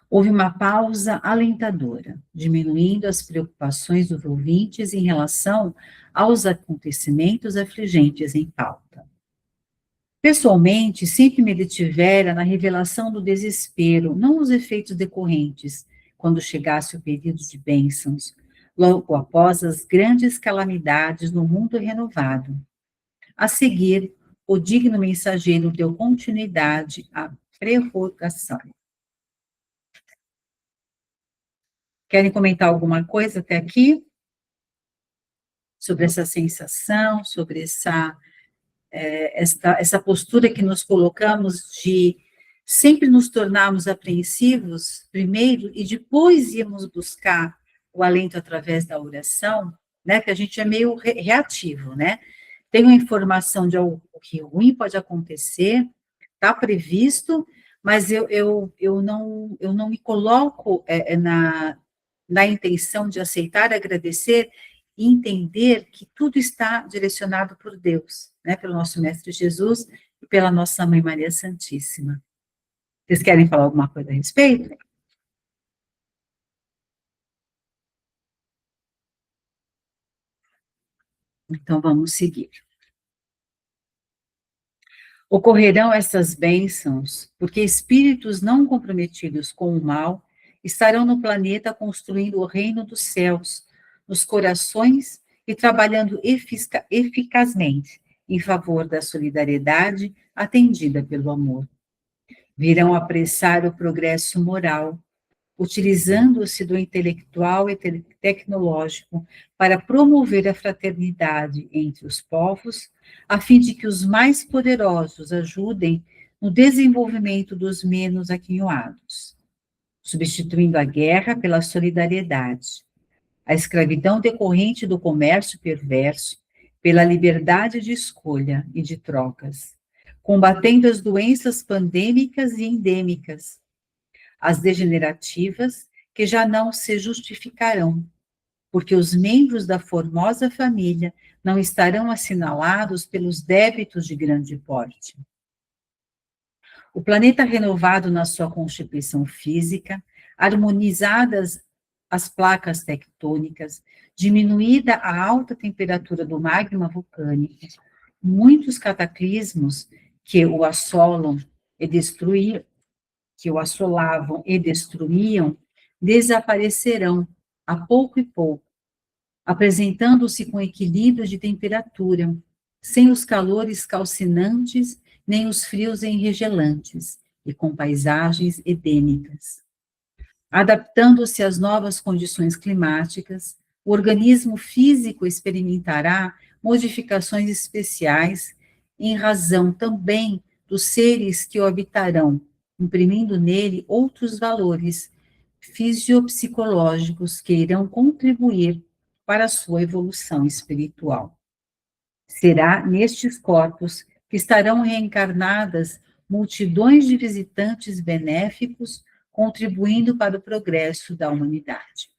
Speaker 1: Houve uma pausa alentadora, diminuindo as preocupações dos ouvintes em relação aos acontecimentos afligentes em pauta. Pessoalmente, sempre me detivera na revelação do desespero, não os efeitos decorrentes, quando chegasse o período de bênçãos, logo após as grandes calamidades no mundo renovado. A seguir, o digno mensageiro deu continuidade à prerrogação. Querem comentar alguma coisa até aqui? Sobre essa sensação, sobre essa postura que nos colocamos de sempre nos tornarmos apreensivos primeiro e depois íamos buscar o alento através da oração, né? Que a gente é meio reativo, né? Tem uma informação de algo que ruim pode acontecer, está previsto, mas eu não me coloco na intenção de aceitar, agradecer e entender que tudo está direcionado por Deus, né, pelo nosso Mestre Jesus e pela nossa Mãe Maria Santíssima. Vocês querem falar alguma coisa a respeito? Então vamos seguir. Ocorrerão essas bênçãos, porque espíritos não comprometidos com o mal estarão no planeta construindo o reino dos céus, nos corações e trabalhando eficazmente em favor da solidariedade atendida pelo amor. Virão apressar o progresso moral, utilizando-se do intelectual e tecnológico para promover a fraternidade entre os povos, a fim de que os mais poderosos ajudem no desenvolvimento dos menos aquinhoados, substituindo a guerra pela solidariedade, a escravidão decorrente do comércio perverso pela liberdade de escolha e de trocas, combatendo as doenças pandêmicas e endêmicas, as degenerativas, que já não se justificarão, porque os membros da formosa família não estarão assinalados pelos débitos de grande porte. O planeta renovado na sua constituição física, harmonizadas as placas tectônicas, diminuída a alta temperatura do magma vulcânico, muitos cataclismos que o assolavam e destruíam, desaparecerão a pouco e pouco, apresentando-se com equilíbrio de temperatura, sem os calores calcinantes, nem os frios enregelantes, e com paisagens edênicas. Adaptando-se às novas condições climáticas, o organismo físico experimentará modificações especiais em razão também dos seres que o habitarão, imprimindo nele outros valores fisiopsicológicos que irão contribuir para a sua evolução espiritual. Será nestes corpos que estarão reencarnadas multidões de visitantes benéficos, contribuindo para o progresso da humanidade.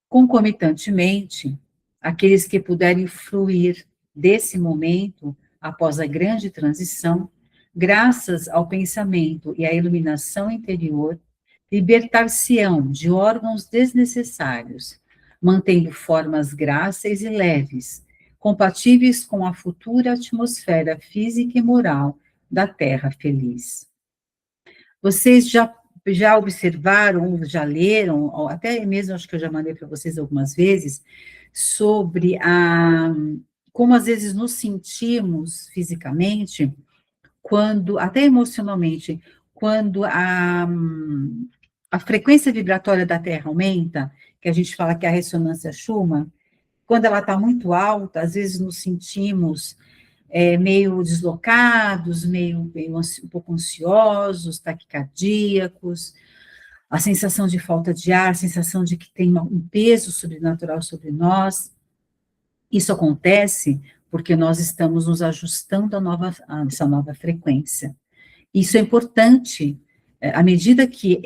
Speaker 1: Concomitantemente, aqueles que puderem fruir desse momento após a grande transição, graças ao pensamento e à iluminação interior, libertar-se-ão de órgãos desnecessários, mantendo formas gráceis e leves, compatíveis com a futura atmosfera física e moral da Terra feliz. Vocês já observaram, ou já leram, ou até mesmo acho que eu já mandei para vocês algumas vezes, sobre como às vezes nos sentimos fisicamente, quando, até emocionalmente, quando a frequência vibratória da Terra aumenta, que a gente fala que é a ressonância Schumann, quando ela está muito alta, às vezes nos sentimos meio deslocados, meio um pouco ansiosos, taquicardíacos, a sensação de falta de ar, a sensação de que tem um peso sobrenatural sobre nós. Isso acontece porque nós estamos nos ajustando a essa nova frequência. Isso é importante, à medida que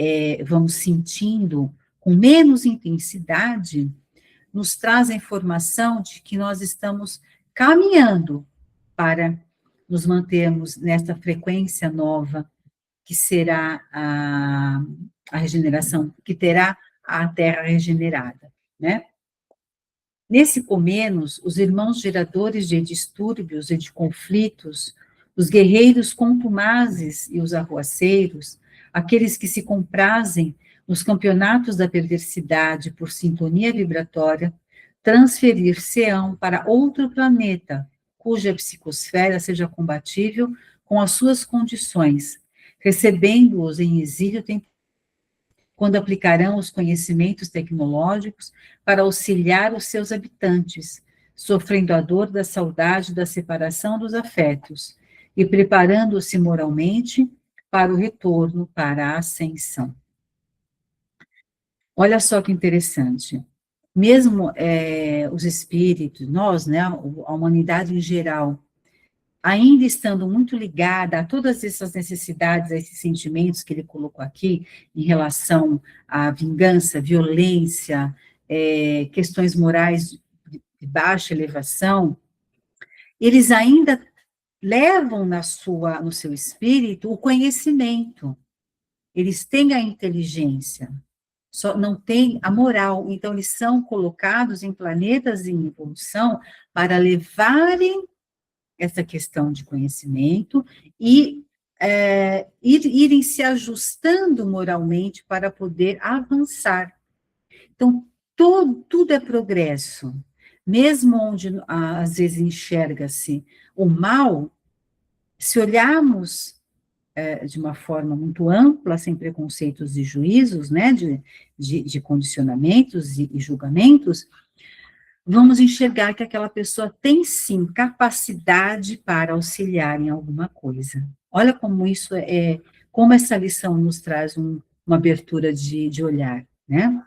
Speaker 1: vamos sentindo com menos intensidade, nos traz a informação de que nós estamos caminhando para nos mantermos nessa frequência nova, que será a regeneração, que terá a Terra regenerada, né? Nesse comenos, os irmãos geradores de distúrbios e de conflitos, os guerreiros contumazes e os arruaceiros, aqueles que se comprazem nos campeonatos da perversidade por sintonia vibratória, transferir-se-ão para outro planeta, cuja psicosfera seja compatível com as suas condições, recebendo-os em exílio temporário, quando aplicarão os conhecimentos tecnológicos para auxiliar os seus habitantes, sofrendo a dor da saudade da separação dos afetos e preparando-se moralmente para o retorno, para a ascensão. Olha só que interessante. Mesmo os espíritos, nós, né, a humanidade em geral, ainda estando muito ligada a todas essas necessidades, a esses sentimentos que ele colocou aqui, em relação à vingança, violência, questões morais de baixa elevação, eles ainda levam no seu espírito o conhecimento, eles têm a inteligência, só não tem a moral, então eles são colocados em planetas em evolução para levarem essa questão de conhecimento e irem se ajustando moralmente para poder avançar. Então, tudo é progresso. Mesmo onde, às vezes, enxerga-se o mal, se olharmos de uma forma muito ampla, sem preconceitos e juízos, né, de condicionamentos e julgamentos, vamos enxergar que aquela pessoa tem, sim, capacidade para auxiliar em alguma coisa. Olha como isso como essa lição nos traz uma abertura de olhar, né?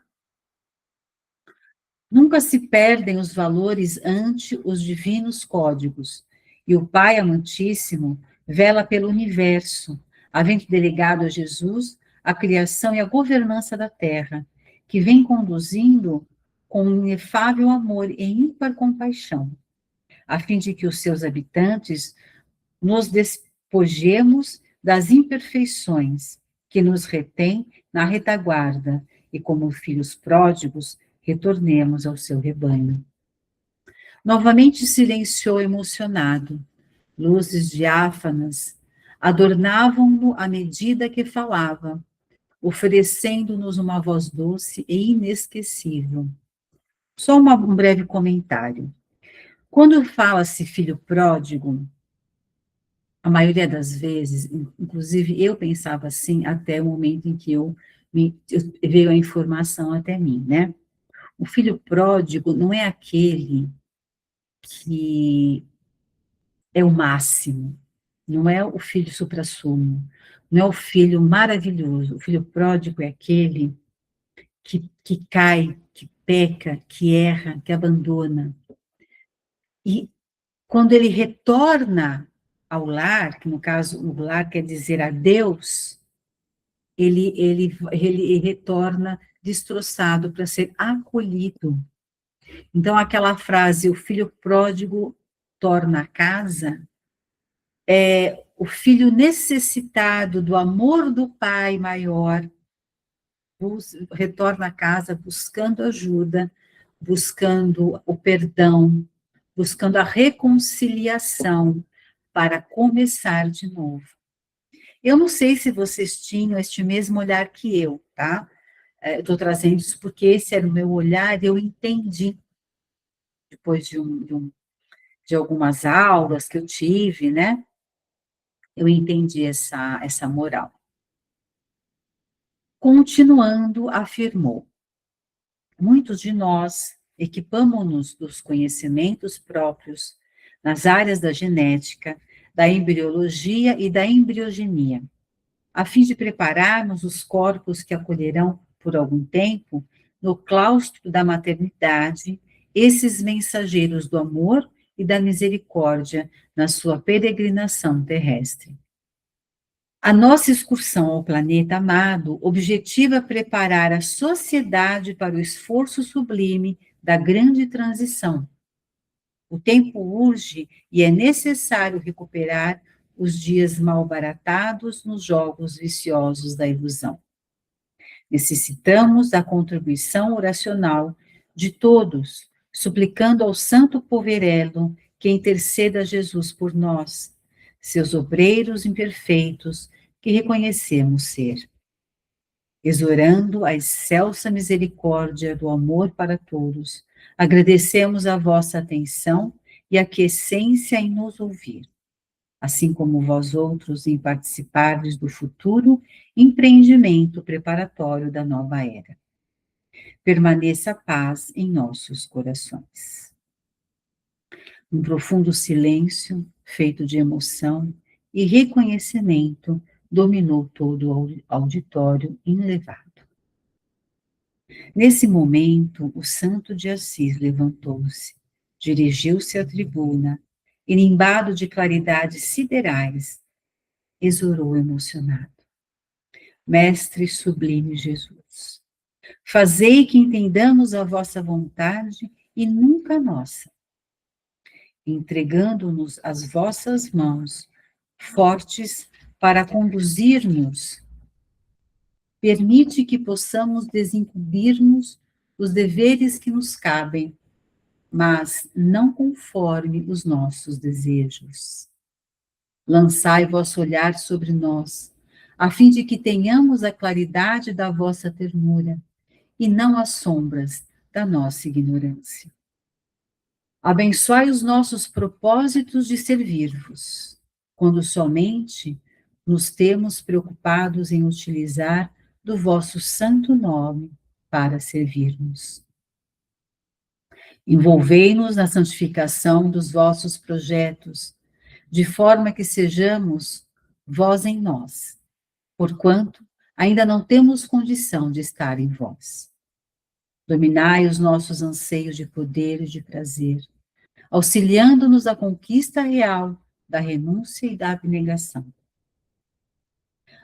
Speaker 1: Nunca se perdem os valores ante os divinos códigos, e o Pai Amantíssimo vela pelo universo, havendo delegado a Jesus a criação e a governança da Terra, que vem conduzindo com inefável amor e ímpar compaixão, a fim de que os seus habitantes nos despojemos das imperfeições que nos retêm na retaguarda e, como filhos pródigos, retornemos ao seu rebanho. Novamente silenciou emocionado. Luzes diáfanas adornavam-no à medida que falava, oferecendo-nos uma voz doce e inesquecível. Só um breve comentário. Quando fala-se filho pródigo, a maioria das vezes, inclusive eu pensava assim até o momento em que veio a informação até mim, né? O filho pródigo não é aquele que é o máximo, não é o filho suprassumo, não é o filho maravilhoso. O filho pródigo é aquele que cai, que peca, que erra, que abandona. E quando ele retorna ao lar, que no caso o lar quer dizer a Deus, ele retorna destroçado para ser acolhido. Então, aquela frase, o filho pródigo torna a casa, é o filho necessitado do amor do pai maior, retorna a casa buscando ajuda, buscando o perdão, buscando a reconciliação para começar de novo. Eu não sei se vocês tinham este mesmo olhar que eu, tá? Eu estou trazendo isso porque esse era o meu olhar e eu entendi, depois de algumas aulas que eu tive, né? Eu entendi essa moral. Continuando, afirmou: muitos de nós equipamo-nos dos conhecimentos próprios nas áreas da genética, da embriologia e da embriogenia, a fim de prepararmos os corpos que acolherão por algum tempo, no claustro da maternidade, esses mensageiros do amor e da misericórdia na sua peregrinação terrestre. A nossa excursão ao planeta amado objetiva preparar a sociedade para o esforço sublime da grande transição. O tempo urge e é necessário recuperar os dias malbaratados nos jogos viciosos da ilusão. Necessitamos da contribuição oracional de todos, suplicando ao Santo Poverello que interceda a Jesus por nós, seus obreiros imperfeitos, que reconhecemos ser. Exorando a excelsa misericórdia do amor para todos, agradecemos a vossa atenção e a aquiescência em nos ouvir, assim como vós outros em participardes do futuro empreendimento preparatório da nova era. Permaneça a paz em nossos corações. Um profundo silêncio, feito de emoção e reconhecimento, dominou todo o auditório enlevado. Nesse momento, o santo de Assis levantou-se, dirigiu-se à tribuna e, nimbado de claridades siderais, exorou emocionado: Mestre sublime Jesus, fazei que entendamos a vossa vontade e nunca a nossa, entregando-nos às vossas mãos, fortes para conduzir-nos. Permite que possamos desincumbir-nos os deveres que nos cabem, mas não conforme os nossos desejos. Lançai vosso olhar sobre nós, a fim de que tenhamos a claridade da vossa ternura, e não as sombras da nossa ignorância. Abençoai os nossos propósitos de servir-vos, quando somente nos temos preocupados em utilizar do vosso santo nome para servirmos. Envolvei-nos na santificação dos vossos projetos, de forma que sejamos vós em nós, porquanto ainda não temos condição de estar em vós. Dominai os nossos anseios de poder e de prazer, auxiliando-nos à conquista real da renúncia e da abnegação.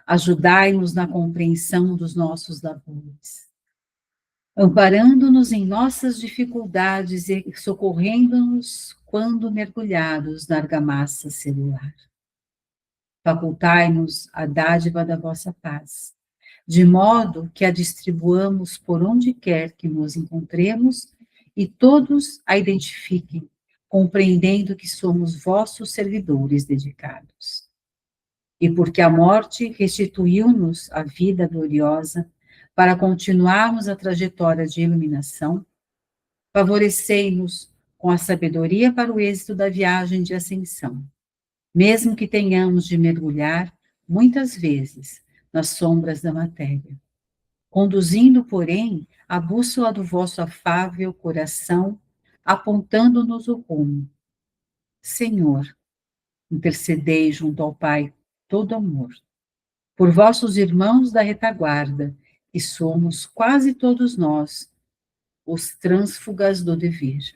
Speaker 1: Ajudai-nos na compreensão dos nossos labores, amparando-nos em nossas dificuldades e socorrendo-nos quando mergulhados na argamassa celular. Facultai-nos a dádiva da vossa paz, de modo que a distribuamos por onde quer que nos encontremos e todos a identifiquem, compreendendo que somos vossos servidores dedicados. E porque a morte restituiu-nos a vida gloriosa, para continuarmos a trajetória de iluminação, favorecei-nos com a sabedoria para o êxito da viagem de ascensão, mesmo que tenhamos de mergulhar, muitas vezes, nas sombras da matéria, conduzindo, porém, a bússola do vosso afável coração, apontando-nos o rumo. Senhor, intercedei junto ao Pai todo amor, por vossos irmãos da retaguarda, que somos quase todos nós, os trânsfugas do dever.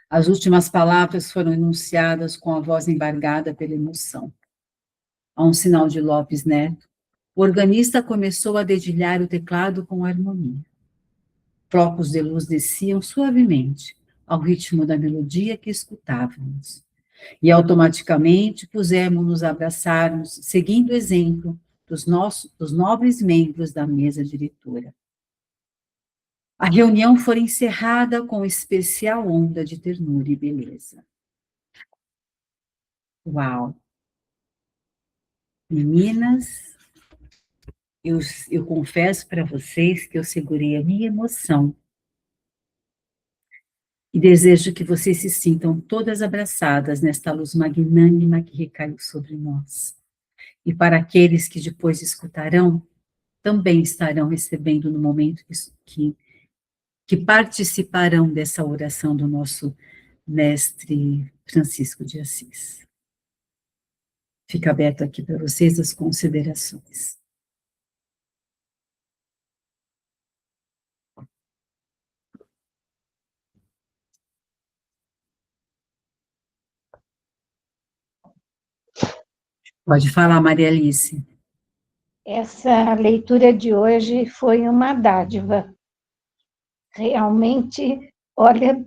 Speaker 1: As últimas palavras foram enunciadas com a voz embargada pela emoção. A um sinal de Lopes Neto, o organista começou a dedilhar o teclado com harmonia. Flocos de luz desciam suavemente ao ritmo da melodia que escutávamos. E automaticamente pusemos-nos a abraçar-nos, seguindo o exemplo dos nobres membros da mesa diretora. A reunião foi encerrada com especial onda de ternura e beleza. Uau! Meninas, eu confesso para vocês que eu segurei a minha emoção e desejo que vocês se sintam todas abraçadas nesta luz magnânima que recaiu sobre nós. E para aqueles que depois escutarão, também estarão recebendo no momento que participarão dessa oração do nosso mestre Francisco de Assis. Fica aberto aqui para vocês as considerações. Pode falar, Maria Alice.
Speaker 3: Essa leitura de hoje foi uma dádiva. Realmente, olha,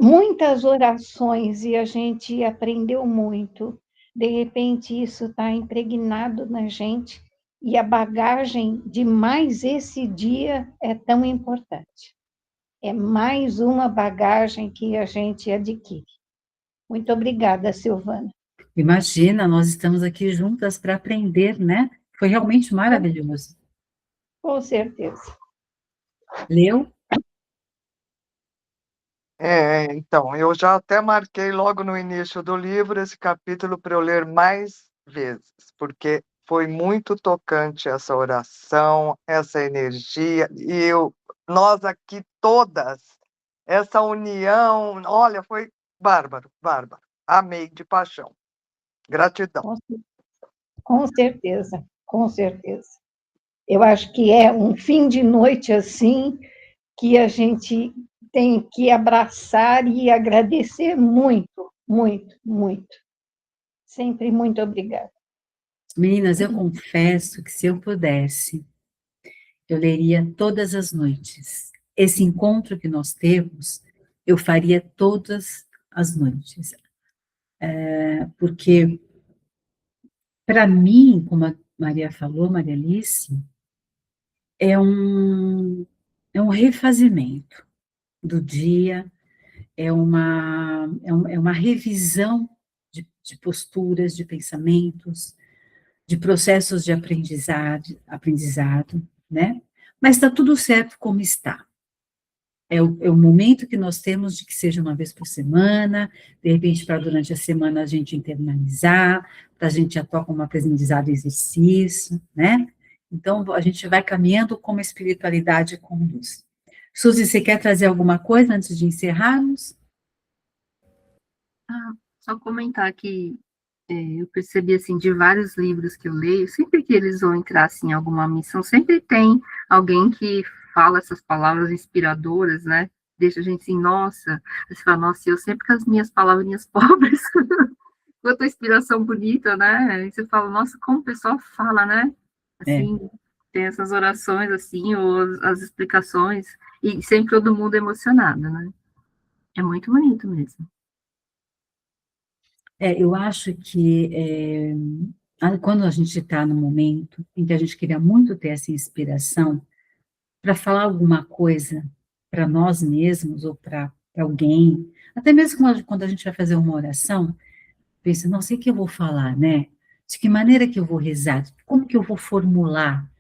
Speaker 3: muitas orações e a gente aprendeu muito. De repente, isso está impregnado na gente e a bagagem de mais esse dia é tão importante. É mais uma bagagem que a gente adquire. Muito obrigada, Silvana.
Speaker 1: Imagina, nós estamos aqui juntas para aprender, né? Foi realmente maravilhoso.
Speaker 3: Com certeza.
Speaker 1: Leu?
Speaker 2: Então, eu já até marquei logo no início do livro esse capítulo para eu ler mais vezes, porque foi muito tocante essa oração, essa energia, e nós aqui todas, essa união, olha, foi bárbaro, bárbaro. Amei de paixão. Gratidão.
Speaker 3: Com certeza, com certeza. Eu acho que é um fim de noite assim que a gente tem que abraçar e agradecer muito, muito, muito. Sempre muito obrigada.
Speaker 1: Meninas, eu confesso que se eu pudesse, eu leria todas as noites. Esse encontro que nós temos, eu faria todas as noites. Porque, para mim, como a Maria falou, Maria Alice, é um refazimento do dia, é uma revisão de posturas, de pensamentos, de processos de aprendizado, né? Mas está tudo certo como está. É o momento que nós temos de que seja uma vez por semana, de repente, para durante a semana a gente internalizar, para a gente atuar como aprendizado e exercício, né? Então, a gente vai caminhando como a espiritualidade conduz. Suzy, você quer trazer alguma coisa antes de encerrarmos?
Speaker 4: Só comentar que eu percebi, assim, de vários livros que eu leio, sempre que eles vão entrar, assim, em alguma missão, sempre tem alguém que fala essas palavras inspiradoras, né? Deixa a gente assim, nossa, você fala, nossa, eu sempre com as minhas palavrinhas pobres, quanta inspiração bonita, né? E você fala, nossa, como o pessoal fala, né? Assim, tem essas orações, assim, ou as explicações, e sempre todo mundo emocionado, né? É muito bonito mesmo.
Speaker 1: Eu acho que quando a gente está no momento em que a gente queria muito ter essa inspiração para falar alguma coisa para nós mesmos ou para alguém, até mesmo quando a gente vai fazer uma oração, pensa, não sei o que eu vou falar, né? De que maneira que eu vou rezar? Como que eu vou formular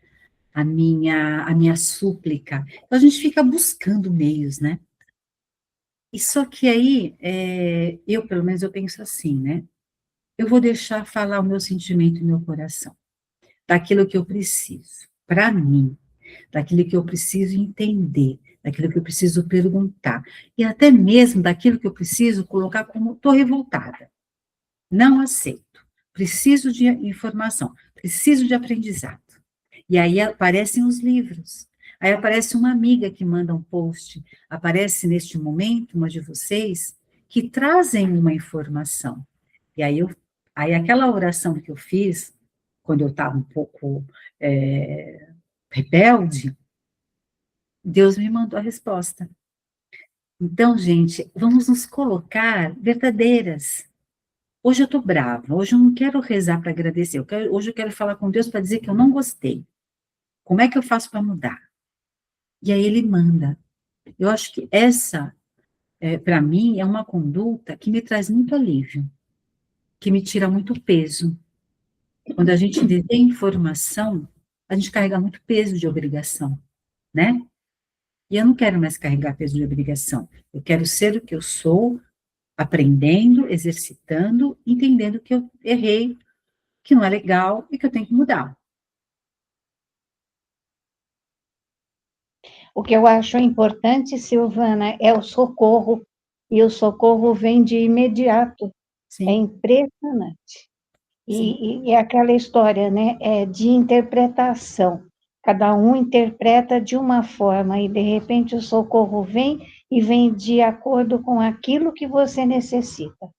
Speaker 1: a minha súplica? Então a gente fica buscando meios, né? E só que aí, pelo menos eu penso assim, né? Eu vou deixar falar o meu sentimento e meu coração, daquilo que eu preciso, para mim, daquilo que eu preciso entender, daquilo que eu preciso perguntar, e até mesmo daquilo que eu preciso colocar como estou revoltada. Não aceito, preciso de informação, preciso de aprendizado. E aí aparecem os livros, aí aparece uma amiga que manda um post, aparece neste momento uma de vocês que trazem uma informação. E aí aquela oração que eu fiz, quando eu estava um pouco rebelde, Deus me mandou a resposta. Então, gente, vamos nos colocar verdadeiras. Hoje eu estou brava, hoje eu não quero rezar para agradecer, hoje eu quero falar com Deus para dizer que eu não gostei. Como é que eu faço para mudar? E aí ele manda. Eu acho que essa, para mim, é uma conduta que me traz muito alívio, que me tira muito peso. Quando a gente detém informação, a gente carrega muito peso de obrigação, né? E eu não quero mais carregar peso de obrigação. Eu quero ser o que eu sou, aprendendo, exercitando, entendendo que eu errei, que não é legal e que eu tenho que mudar.
Speaker 3: O que eu acho importante, Silvana, é o socorro, e o socorro vem de imediato. É
Speaker 1: Sim,
Speaker 3: impressionante.
Speaker 1: sim.
Speaker 3: E é aquela história, né, de interpretação. Cada um interpreta de uma forma, e de repente o socorro vem e vem de acordo com aquilo que você necessita.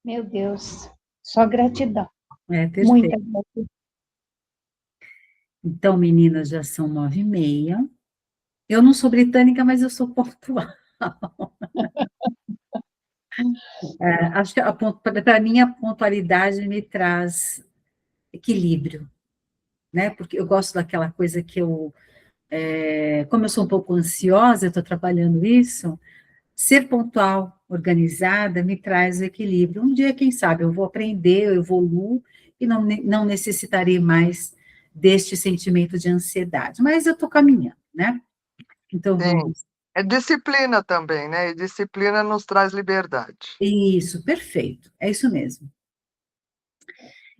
Speaker 3: Meu Deus, só gratidão,
Speaker 1: É
Speaker 3: muita
Speaker 1: perfeito.
Speaker 3: gratidão.
Speaker 1: Então, meninas, já são 9h30. Eu não sou britânica, mas eu sou pontual. Acho que para mim a pontualidade me traz equilíbrio, né? Porque eu gosto daquela coisa que como eu sou um pouco ansiosa, eu estou trabalhando isso, ser pontual, organizada, me traz o equilíbrio. Um dia, quem sabe, eu vou aprender, eu evoluo e não necessitarei mais deste sentimento de ansiedade. Mas eu estou caminhando, né? Então,
Speaker 2: Sim.
Speaker 1: vamos.
Speaker 2: É disciplina também, né? E disciplina nos traz liberdade.
Speaker 1: Isso, perfeito. É isso mesmo.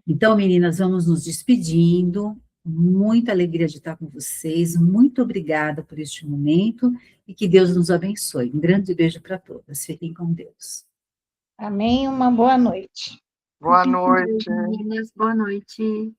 Speaker 1: Então, meninas, vamos nos despedindo. Muita alegria de estar com vocês. Muito obrigada por este momento e que Deus nos abençoe. Um grande beijo para todas. Fiquem com Deus.
Speaker 3: Amém, uma boa noite.
Speaker 2: Boa
Speaker 4: Fiquem com Deus,
Speaker 2: noite.
Speaker 4: meninas. Boa noite.